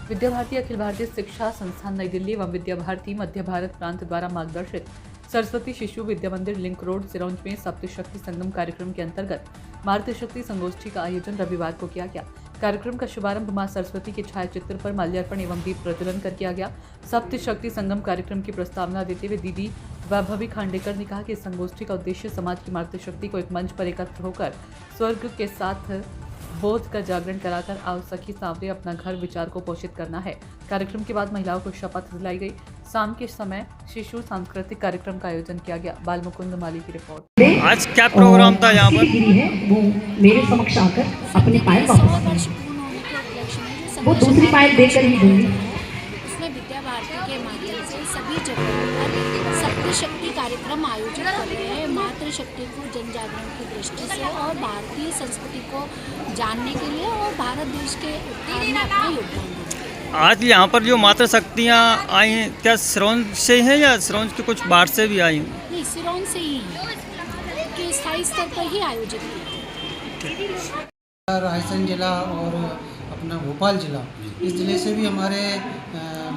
विद्या भारती अखिल भारतीय शिक्षा संस्थान नई दिल्ली एवं विद्या भारती मध्य भारत प्रांत द्वारा मार्गदर्शित सरस्वती शिशु विद्या मंदिर लिंक रोड सिरोंज में सप्त शक्ति संगम कार्यक्रम के अंतर्गत मातृ शक्ति संगोष्ठी का आयोजन रविवार को किया गया। कार्यक्रम का शुभारंभ मां सरस्वती के छायाचित्र पर माल्यार्पण एवं दीप प्रज्वलन कर किया गया। सप्त शक्ति संगम कार्यक्रम की प्रस्तावना देते हुए दीदी वैभवी खांडेकर ने कहा कि इस संगोष्ठी का उद्देश्य समाज की मातृ शक्ति को एक मंच पर एकत्र होकर स्वर्ग के साथ बोध का जागरण कराकर आओ सखी सांवरे अपना घर विचार को पोषित करना है। कार्यक्रम के बाद महिलाओं को शपथ दिलाई गई। शाम के समय शिशु सांस्कृतिक कार्यक्रम का आयोजन किया गया। बाल मुकुंद माली की रिपोर्ट। आज क्या प्रोग्राम था यहाँ पर? है वो मेरे समक्ष आकर अपने पायल वापस वो दूसरी पायल देकर ही दूंगी। उसमें विद्या भारती के माध्यम से सभी जगहों पर सप्त शक्ति कार्यक्रम आयोजित कर रहे हैं। मातृ शक्ति को जन जागरण की दृष्टि से और भारतीय संस्कृति को जानने के लिए और भारत देश के उत्थान में अपना योगदान देने। आज यहाँ पर जो मातृ शक्तियाँ आई हैं क्या सिरोंज से हैं या सिरोंज के कुछ बाहर से भी आई हैं? नहीं, सिरोंज से ही है कि स्थायी स्तर पर ही आयोजित किया। रायसेन जिला और अपना भोपाल जिला, इस ज़िले से भी हमारे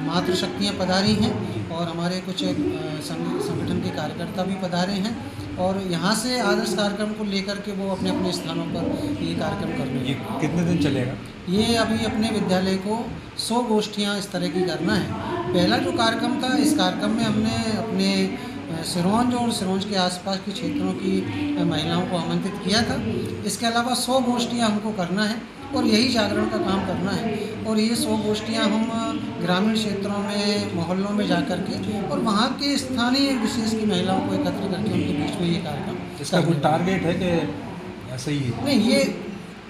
मातृ शक्तियाँ पधारी हैं और हमारे कुछ संगठन के कार्यकर्ता भी पधारे हैं और यहाँ से आदर्श कार्यक्रम को लेकर के वो अपने अपने स्थानों पर ये कार्यक्रम कर रहे हैं। ये कितने दिन चलेगा? ये अभी अपने विद्यालय को 100 गोष्ठियाँ इस तरह की करना है। पहला जो कार्यक्रम था, इस कार्यक्रम में हमने अपने सिरोंज और सिरोंज के आसपास के क्षेत्रों की महिलाओं को आमंत्रित किया था। इसके अलावा 100 गोष्ठियाँ हमको करना है और यही जागरण का काम करना है और ये 100 गोष्ठियाँ हम ग्रामीण क्षेत्रों में, मोहल्लों में जा कर के और वहाँ के स्थानीय विशेष की महिलाओं को एकत्र करके उनके बीच में ये कार्यक्रम। इसका कोई टारगेट है कि ऐसा ही है? नहीं, ये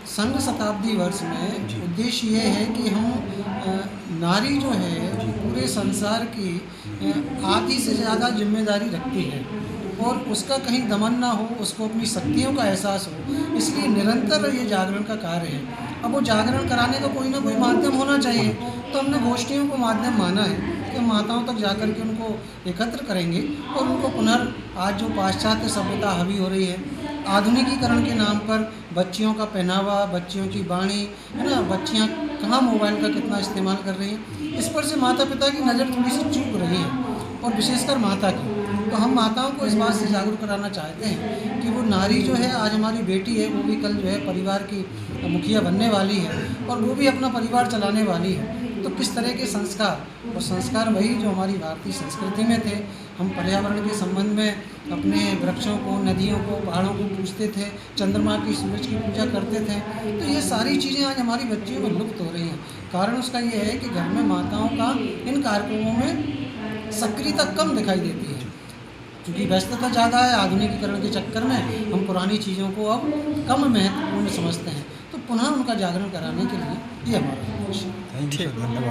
संघ शताब्दी वर्ष में उद्देश्य ये है कि हम नारी जो है पूरे संसार की आधी से ज़्यादा जिम्मेदारी रखती है और उसका कहीं दमन ना हो, उसको अपनी शक्तियों का एहसास हो, इसलिए निरंतर ये जागरण का कार्य है। अब वो जागरण कराने का कोई ना कोई माध्यम होना चाहिए, तो हमने गोष्ठियों को माध्यम माना है कि हम माताओं तक जाकर के उनको एकत्र करेंगे और उनको आज जो पाश्चात्य सभ्यता हावी हो रही है, आधुनिकीकरण के नाम पर बच्चियों का पहनावा, बच्चियों की वाणी है ना, बच्चियाँ कहाँ मोबाइल का कितना इस्तेमाल कर रही हैं, इस पर से माता पिता की नज़र थोड़ी सी चूक रही है और विशेषकर माता की। तो हम माताओं को इस बात से जागरूक कराना चाहते हैं कि वो नारी जो है, आज हमारी बेटी है, वो भी कल जो है परिवार की मुखिया बनने वाली है और वो भी अपना परिवार चलाने वाली है। तो किस तरह के संस्कार, और संस्कार वही जो हमारी भारतीय संस्कृति में थे। हम पर्यावरण के संबंध में अपने वृक्षों को, नदियों को, पहाड़ों को पूजते थे, चंद्रमा की, सूरज की पूजा करते थे। तो ये सारी चीज़ें आज हमारी बच्चियों में लुप्त हो रही हैं। कारण उसका ये है कि घर में माताओं का इन कार्यक्रमों में सक्रियता कम दिखाई देती है, क्योंकि व्यस्तता ज़्यादा है। आधुनिकीकरण के चक्कर में हम पुरानी चीज़ों को अब कम महत्वपूर्ण समझते हैं, तो पुनः उनका जागरण कराने के लिए ये हमारा उद्देश्य है। थैंक यू, धन्यवाद।